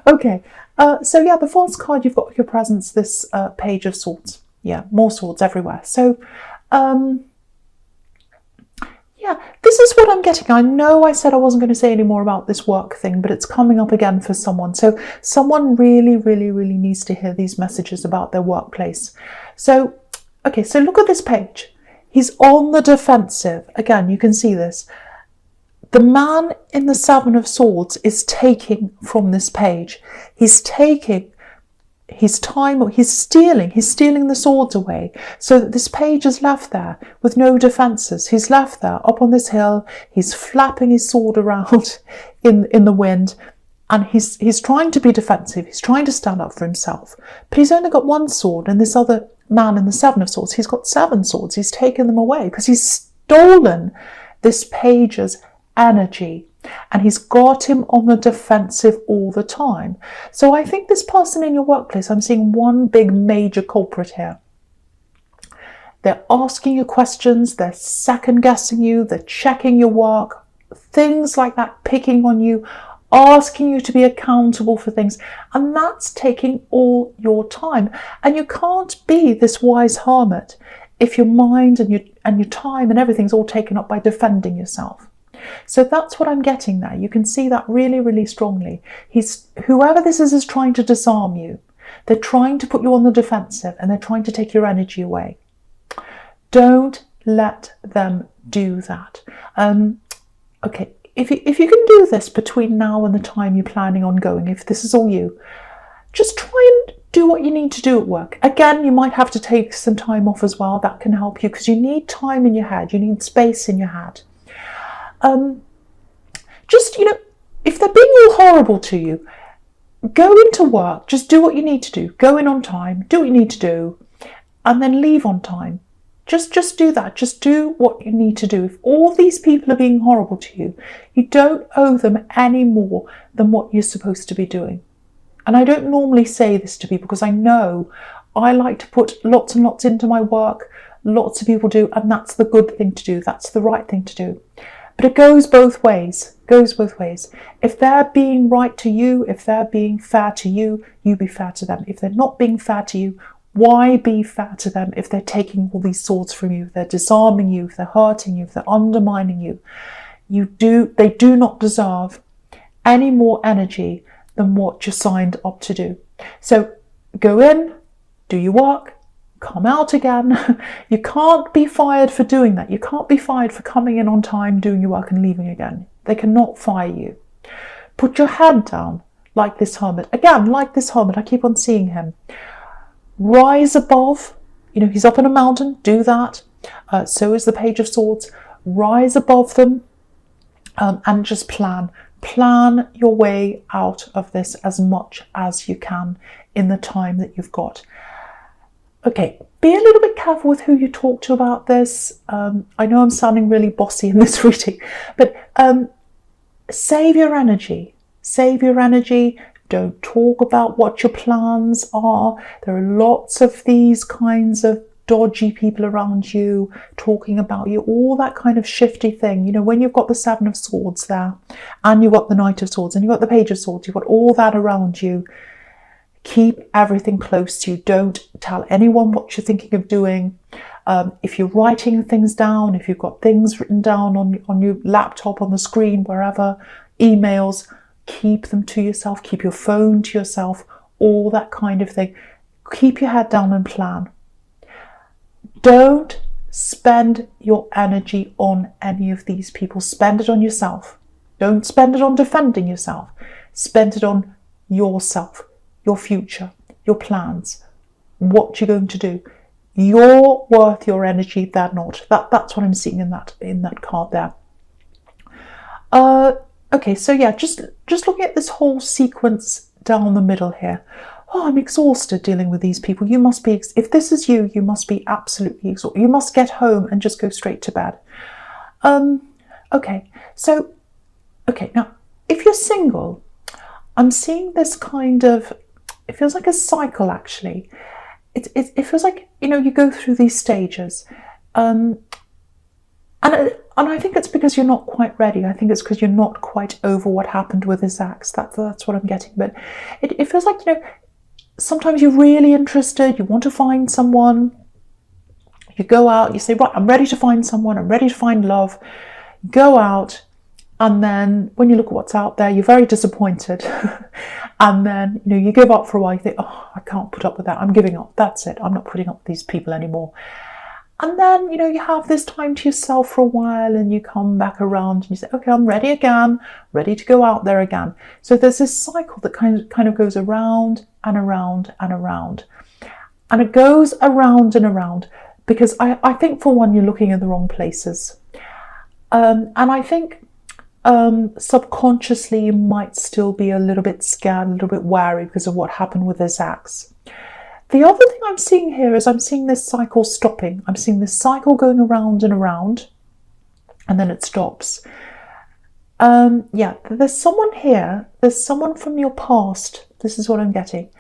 Okay, so yeah, the False card, you've got your presence, this Page of Swords. Yeah, more swords everywhere. So, yeah, this is what I'm getting. I know I said I wasn't going to say any more about this work thing, but it's coming up again for someone. So someone really, really, really needs to hear these messages about their workplace. So, okay, so look at this page. He's on the defensive. Again, you can see this. The man in the Seven of Swords is taking from this page. He's taking his time, he's stealing the swords away, so that this page is left there with no defences. He's left there up on this hill, he's flapping his sword around in the wind, and he's trying to be defensive, he's trying to stand up for himself, but he's only got one sword, and this other man in the Seven of Swords, he's got 7 swords. He's taken them away because he's stolen this page's energy, and he's got him on the defensive all the time. So I think this person in your workplace, I'm seeing one big major culprit here. They're asking you questions, they're second guessing you, they're checking your work, things like that, picking on you, asking you to be accountable for things, and that's taking all your time. And you can't be this wise hermit if your mind and your time and everything's all taken up by defending yourself. So that's what I'm getting there. You can see that really, really strongly. Whoever this is trying to disarm you. They're trying to put you on the defensive, and they're trying to take your energy away. Don't let them do that. Okay, if you can do this between now and the time you're planning on going, if this is all you, just try and do what you need to do at work. Again, you might have to take some time off as well. That can help you, because you need time in your head. You need space in your head. Just, if they're being all horrible to you, go into work, just do what you need to do. Go in on time, do what you need to do, and then leave on time. Just do that. Just do what you need to do. If all these people are being horrible to you, you don't owe them any more than what you're supposed to be doing. And I don't normally say this to people because I know I like to put lots and lots into my work. Lots of people do, and that's the good thing to do. That's the right thing to do. But it goes both ways. If they're being right to you, if they're being fair to you, you be fair to them. If they're not being fair to you, why be fair to them if they're taking all these swords from you, if they're disarming you, if they're hurting you, if they're undermining you? They do not deserve any more energy than what you're signed up to do. So go in, do your work, come out again. You can't be fired for doing that. You can't be fired for coming in on time, doing your work and leaving again. They cannot fire you. Put your head down like this hermit. Again, like this hermit, I keep on seeing him. Rise above. He's up in a mountain, do that. So is the Page of Swords. Rise above them and just plan. Plan your way out of this as much as you can in the time that you've got. Okay, be a little bit careful with who you talk to about this. I know I'm sounding really bossy in this reading, but save your energy. Save your energy. Don't talk about what your plans are. There are lots of these kinds of dodgy people around you talking about you, all that kind of shifty thing. When you've got the Seven of Swords there, and you've got the Knight of Swords, and you've got the Page of Swords, you've got all that around you. Keep everything close to you. Don't tell anyone what you're thinking of doing. If you're writing things down, if you've got things written down on your laptop, on the screen, wherever, emails, keep them to yourself. Keep your phone to yourself, all that kind of thing. Keep your head down and plan. Don't spend your energy on any of these people. Spend it on yourself. Don't spend it on defending yourself. Spend it on yourself. Your future, your plans, what you're going to do. You're worth your energy, they're not. That's what I'm seeing in that card there. Okay, so yeah, just looking at this whole sequence down the middle here. Oh, I'm exhausted dealing with these people. You must be, if this is you, you must be absolutely exhausted. You must get home and just go straight to bed. Okay, now, if you're single, I'm seeing this kind of, it feels like a cycle actually. It feels like, you go through these stages. And And I think it's because you're not quite ready. I think it's because you're not quite over what happened with this ex. That's what I'm getting. But it feels like, sometimes you're really interested, you want to find someone, you go out, you say, right, I'm ready to find someone, I'm ready to find love, go out, and then when you look at what's out there, you're very disappointed. And then, you give up for a while, you think, oh, I can't put up with that, I'm giving up, that's it, I'm not putting up with these people anymore. And then, you have this time to yourself for a while, and you come back around and you say, okay, I'm ready again, ready to go out there again. So there's this cycle that kind of goes around and around and around. And it goes around and around because I think, for one, you're looking in the wrong places. And I think subconsciously you might still be a little bit scared, a little bit wary because of what happened with this ex. The other thing I'm seeing here is I'm seeing this cycle stopping. I'm seeing this cycle going around and around, and then it stops. There's someone here. There's someone from your past. This is what I'm getting.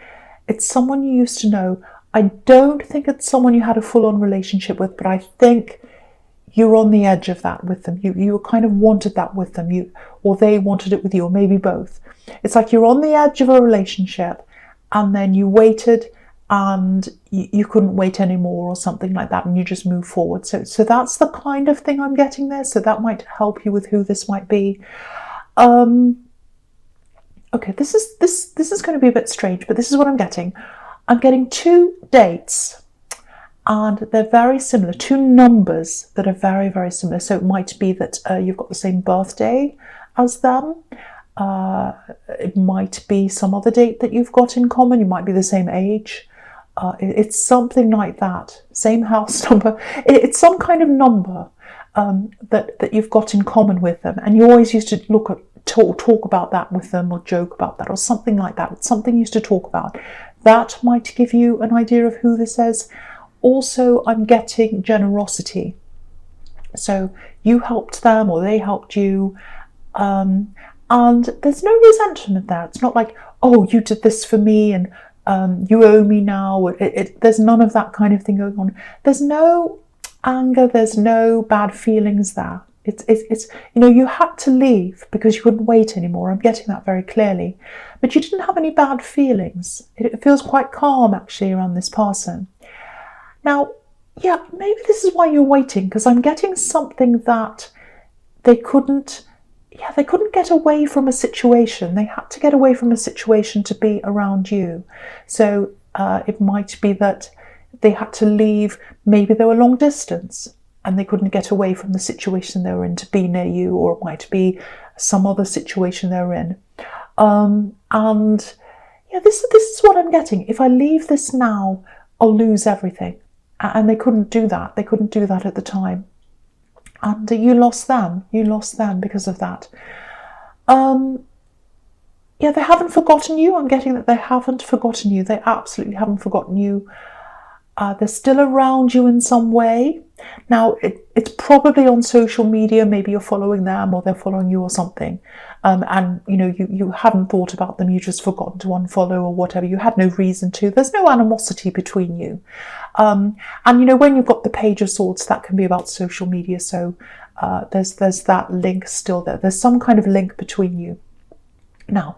It's someone you used to know. I don't think it's someone you had a full-on relationship with, but I think you're on the edge of that with them. You kind of wanted that with them, or they wanted it with you, or maybe both. It's like you're on the edge of a relationship, and then you waited, and you couldn't wait anymore or something like that, and you just move forward. So that's the kind of thing I'm getting there. So that might help you with who this might be. Okay, this is going to be a bit strange, but this is what I'm getting. I'm getting 2 dates, and they're very similar, 2 numbers that are very, very similar. So it might be that you've got the same birthday as them. It might be some other date that you've got in common. You might be the same age. It's something like that. Same house number. It's some kind of number that you've got in common with them, and you always used to talk about that with them, or joke about that, or something like that. It's something you used to talk about. That might give you an idea of who this is. Also, I'm getting generosity. So you helped them, or they helped you, and there's no resentment there. It's not like, oh, you did this for me, and you owe me now. There's none of that kind of thing going on. There's no anger. There's no bad feelings there. It's you had to leave because you couldn't wait anymore. I'm getting that very clearly. But you didn't have any bad feelings. It feels quite calm, actually, around this person. Now, yeah, maybe this is why you're waiting, because I'm getting something that they couldn't get away from a situation. They had to get away from a situation to be around you. So it might be that they had to leave. Maybe they were long distance and they couldn't get away from the situation they were in to be near you, or it might be some other situation they're in. This is what I'm getting. If I leave this now, I'll lose everything. And they couldn't do that. They couldn't do that at the time. And you lost them. You lost them because of that. They haven't forgotten you. I'm getting that they haven't forgotten you. They absolutely haven't forgotten you. They're still around you in some way. Now, it's probably on social media. Maybe you're following them, or they're following you, or something. And you haven't thought about them. You just forgotten to unfollow or whatever. You had no reason to. There's no animosity between you. And when you've got the Page of Swords, that can be about social media. So there's that link still there. There's some kind of link between you. Now,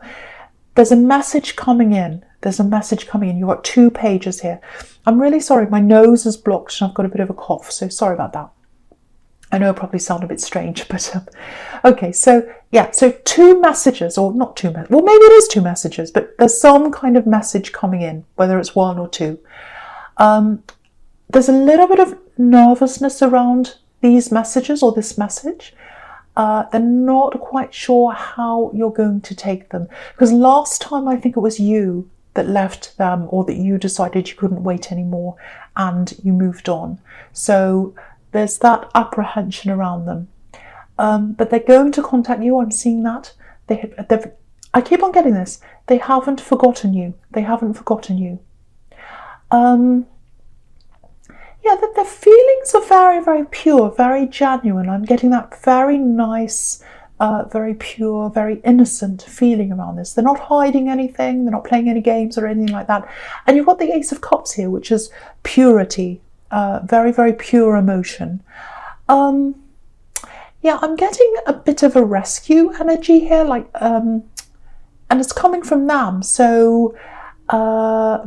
there's a message coming in. There's a message coming in. You've got 2 pages here. I'm really sorry. My nose is blocked and I've got a bit of a cough. So sorry about that. I know it probably sounds a bit strange, but okay. So 2 messages, or not 2 messages. Well, maybe it is 2 messages, but there's some kind of message coming in, whether it's 1 or 2. There's a little bit of nervousness around these messages, or this message. They're not quite sure how you're going to take them. Because last time I think it was you that left them, or that you decided you couldn't wait anymore and you moved on. So there's that apprehension around them. But they're going to contact you. I'm seeing that. I keep on getting this. They haven't forgotten you. They haven't forgotten you. Their feelings are very, very pure, very genuine. I'm getting that very nice, very pure, very innocent feeling around this. They're not hiding anything. They're not playing any games or anything like that. And you've got the Ace of Cups here, which is purity, very, very pure emotion. Yeah, I'm getting a bit of a rescue energy here, like, and it's coming from them. So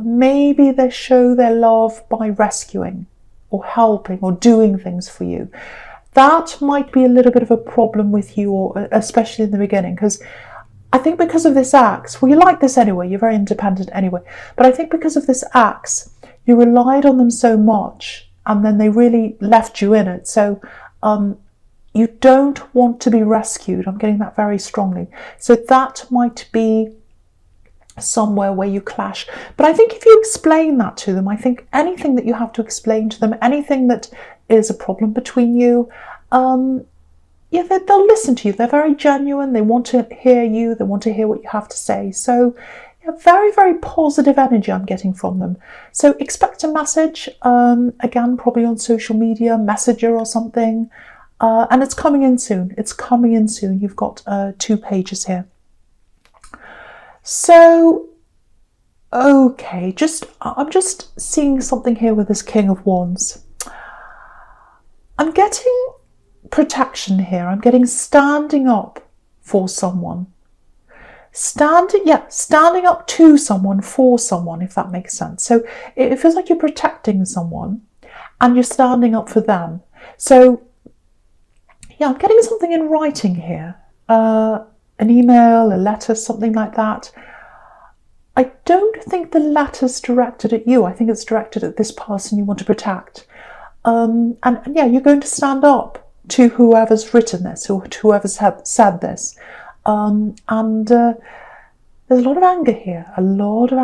maybe they show their love by rescuing or helping or doing things for you. That might be a little bit of a problem with you, or especially in the beginning, because I think because of this axe, well, you like this anyway, you're very independent anyway, but I think because of this axe, you relied on them so much and then they really left you in it. So you don't want to be rescued. I'm getting that very strongly. So that might be somewhere where you clash. But I think if you explain that to them, I think anything that you have to explain to them, anything that is a problem between you, yeah, they'll listen to you. They're very genuine. They want to hear you. They want to hear what you have to say. So yeah, very, very positive energy I'm getting from them. So expect a message, again, probably on social media, Messenger or something. And it's coming in soon. It's coming in soon. You've got 2 pages here. So, okay, I'm just seeing something here with this King of Wands. I'm getting protection here. I'm getting standing up for someone. Standing up to someone, for someone, if that makes sense. So it feels like you're protecting someone and you're standing up for them. So yeah, I'm getting something in writing here. An email, a letter, something like that. I don't think the letter's directed at you. I think it's directed at this person you want to protect. And yeah, you're going to stand up to whoever's written this or to whoever's said this. There's a lot of anger here, a lot of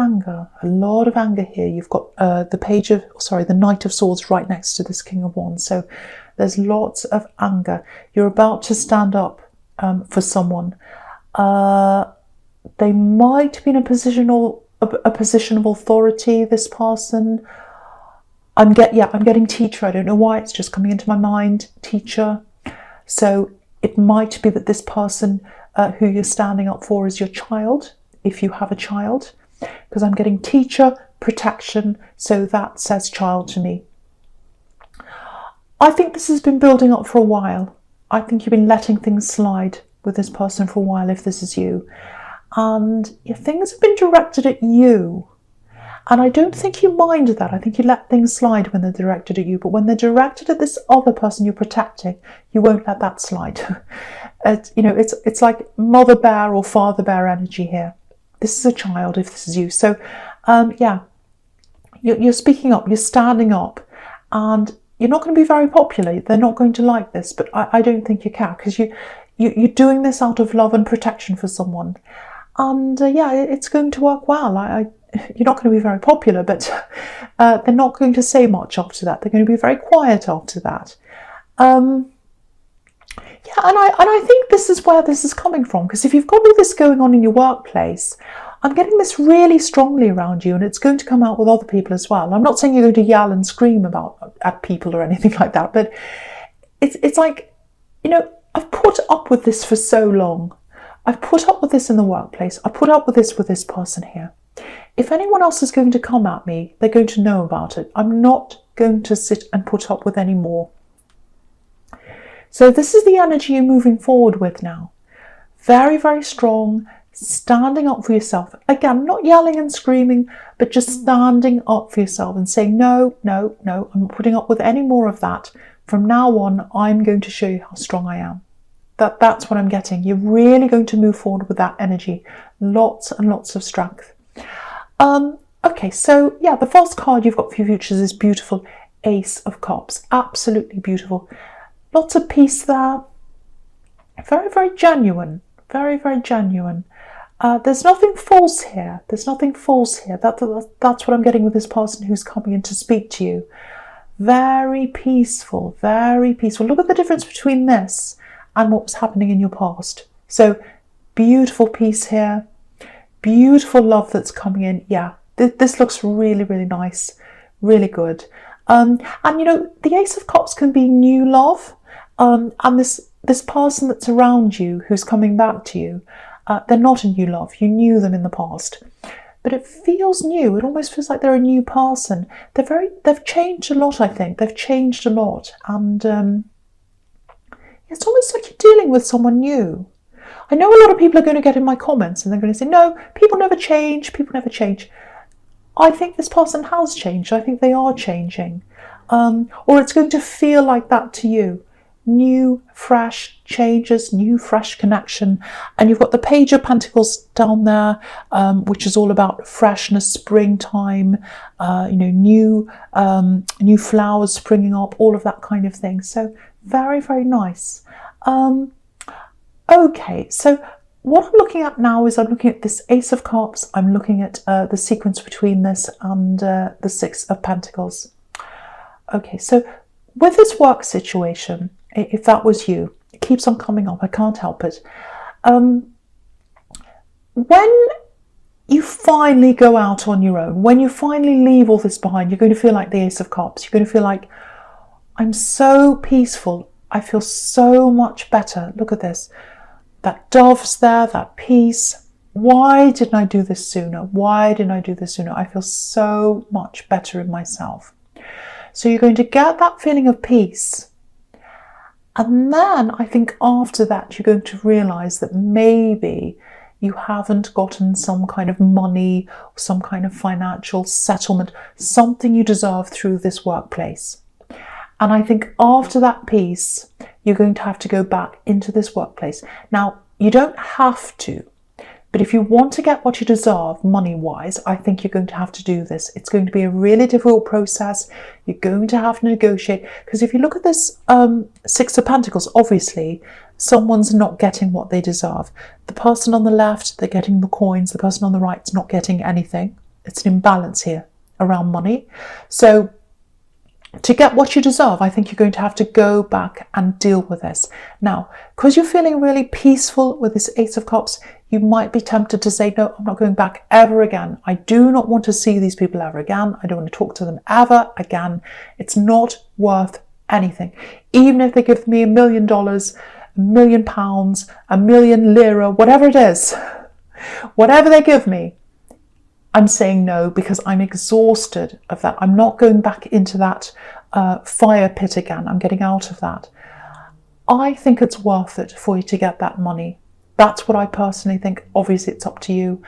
anger here. You've got the Knight of Swords right next to this King of Wands. So there's lots of anger. You're about to stand up for someone. They might be in a position of authority, this person. I'm getting teacher. I don't know why, it's just coming into my mind, teacher. So it might be that this person who you're standing up for is your child, if you have a child, because I'm getting teacher, protection, so that says child to me. I think this has been building up for a while. I think you've been letting things slide with this person for a while, if this is you. And things have been directed at you. And I don't think you mind that. I think you let things slide when they're directed at you. But when they're directed at this other person you're protecting, you won't let that slide. It's like mother bear or father bear energy here. This is a child, if this is you. So, you're speaking up, you're standing up, and you're not going to be very popular. They're not going to like this, but I don't think you can, because you're doing this out of love and protection for someone. And it's going to work well. You're not going to be very popular, but they're not going to say much after that. They're going to be very quiet after that. And I think this is where this is coming from, because if you've got all this going on in your workplace, I'm getting this really strongly around you, and it's going to come out with other people as well. I'm not saying you're going to yell and scream at people or anything like that, but it's like, I've put up with this for so long. I've put up with this in the workplace. I put up with this person here. If anyone else is going to come at me, they're going to know about it. I'm not going to sit and put up with any more. So this is the energy you're moving forward with now. Very, very strong, standing up for yourself. Again, not yelling and screaming, but just standing up for yourself and saying, no, I'm not putting up with any more of that. From now on, I'm going to show you how strong I am. That's what I'm getting. You're really going to move forward with that energy. Lots and lots of strength. Okay, so yeah, the first card you've got for your futures is beautiful. Ace of Cups. Absolutely beautiful. Lots of peace there. Very, very genuine. Very, very genuine. There's nothing false here. That's what I'm getting with this person who's coming in to speak to you. Very peaceful, very peaceful. Look at the difference between this and what was happening in your past. So beautiful peace here. Beautiful love that's coming in. Yeah, this looks really, really nice. Really good. And the Ace of Cups can be new love. And this person that's around you who's coming back to you, they're not a new love. You knew them in the past. But it feels new. It almost feels like they're a new person. They've changed a lot, I think. They've changed a lot. And It's almost like you're dealing with someone new. I know a lot of people are going to get in my comments and they're going to say, no, people never change, people never change. I think this person has changed. I think they are changing. Or it's going to feel like that to you. New, fresh changes, new, fresh connection. And you've got the Page of Pentacles down there, which is all about freshness, springtime, new flowers springing up, all of that kind of thing. So very, very nice. Okay, so what I'm looking at now is I'm looking at this Ace of Cups. I'm looking at the sequence between this and the Six of Pentacles. Okay, so with this work situation, if that was you, it keeps on coming up. I can't help it. When you finally go out on your own, when you finally leave all this behind, you're going to feel like the Ace of Cups. You're going to feel like, I'm so peaceful. I feel so much better. Look at this. That dove's there, that peace. Why didn't I do this sooner? Why didn't I do this sooner? I feel so much better in myself. So you're going to get that feeling of peace. And then I think after that, you're going to realize that maybe you haven't gotten some kind of money, some kind of financial settlement, something you deserve through this workplace. And I think after that peace, you're going to have to go back into this workplace. Now, you don't have to, but if you want to get what you deserve money-wise, I think you're going to have to do this. It's going to be a really difficult process. You're going to have to negotiate. Because if you look at this Six of Pentacles, obviously, someone's not getting what they deserve. The person on the left, they're getting the coins. The person on the right's not getting anything. It's an imbalance here around money. So to get what you deserve, I think you're going to have to go back and deal with this. Now, because you're feeling really peaceful with this Ace of Cups, you might be tempted to say, no, I'm not going back ever again. I do not want to see these people ever again. I don't want to talk to them ever again. It's not worth anything. Even if they give me $1 million, £1 million, £1 million lira, whatever it is, whatever they give me, I'm saying no, because I'm exhausted of that. I'm not going back into that fire pit again. I'm getting out of that. I think it's worth it for you to get that money. That's what I personally think. Obviously, it's up to you.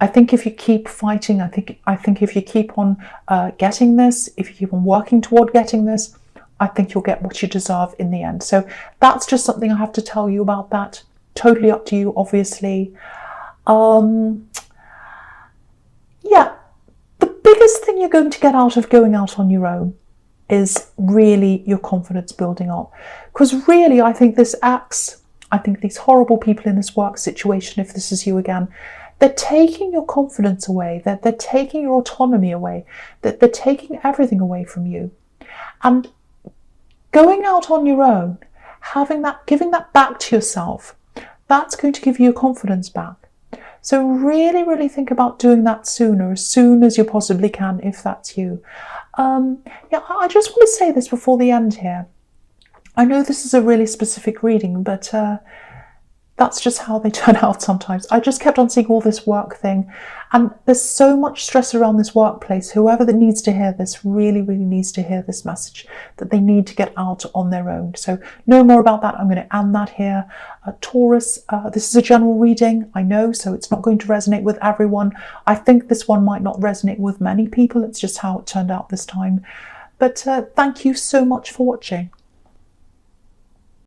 I think if you keep fighting, I think if you keep on getting this, if you keep on working toward getting this, I think you'll get what you deserve in the end. So that's just something I have to tell you about that. Totally up to you, obviously. Yeah, the biggest thing you're going to get out of going out on your own is really your confidence building up. Because really, I think this Axe, I think these horrible people in this work situation, if this is you again, they're taking your confidence away. They're taking your autonomy away. They're taking everything away from you. And going out on your own, giving that back to yourself, that's going to give you your confidence back. So really, really think about doing that sooner, as soon as you possibly can, if that's you. Yeah, I just want to say this before the end here. I know this is a really specific reading, but that's just how they turn out sometimes. I just kept on seeing all this work thing, and there's so much stress around this workplace. Whoever that needs to hear this really, really needs to hear this message, that they need to get out on their own. So no more about that. I'm going to end that here. Taurus, this is a general reading, I know, so it's not going to resonate with everyone. I think this one might not resonate with many people. It's just how it turned out this time. But thank you so much for watching.